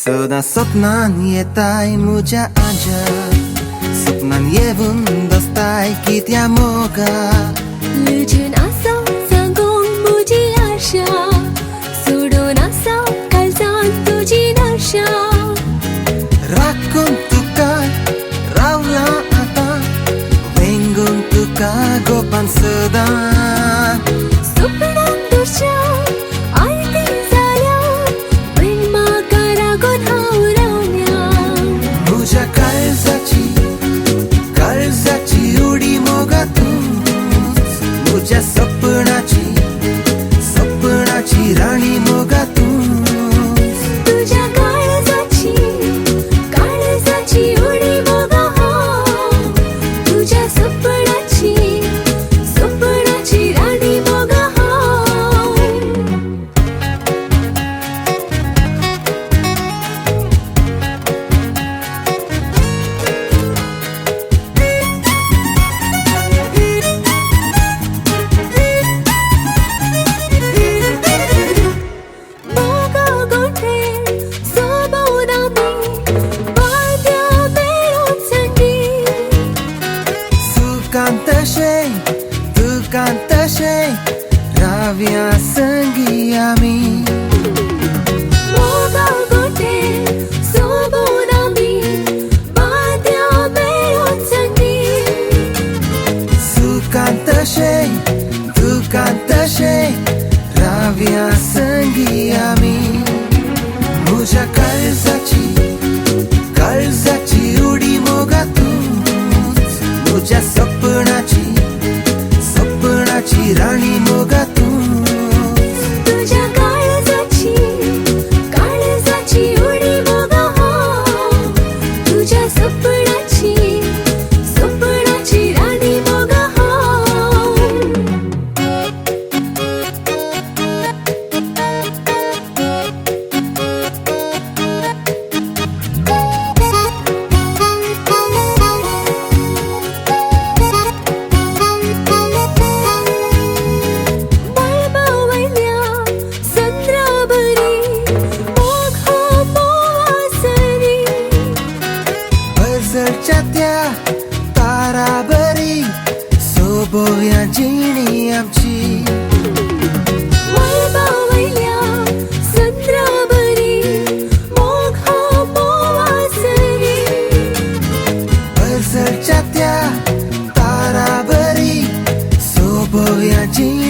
सदां स्वप्नान येताय म्हज्या आज्या, स्वप्नान येवून बसताय कित्या मोगा. लजून आसा सांगूंक म्हजी आशा, सोडून आसा काळजांत तुजी नशा. राखून तुका रावलां आतां, वेंगून तुका गोपान सदां. स्वप्नांत तुज्या आयती जाल्या, पण म्हाका रागोन हांव रावल्या. म्हज्या काळजाची उडी मोगा तूंच, म्हज्या सपनाची राणी मोगा तूंच. तुज्या काळजाची उडी मोगा हांव, तुज्या सपनाची राणी मोगा हांव. मोगा गोठे सोबून आमी वाद्या मेळून संगी. सुखांत तशें दुखांत तशें रावया संगी आमी. मोगा गोठे सोबून आमी वाद्या मेळून संगी. सुखांत तशें दुखांत तशें रावया संगी आमी. म्हज्या काळजाची उडी मोगा तूंच, म्हज्या सपनाची राणी मोगा तूंच. तुज्या काळजाची उडी मोगा हांव, तुज्या सपनाची राणी मोगा हांव. मळबावयल्या संद्राबरी मोग हो मोवासरी. हजरच्या त्या ताराबरी सोबोया जिणी आमची. मळबावयल्या संद्राबरी मोग हो मोवासरी. हजरच्या त्या ताराबरी सोबोया जिणी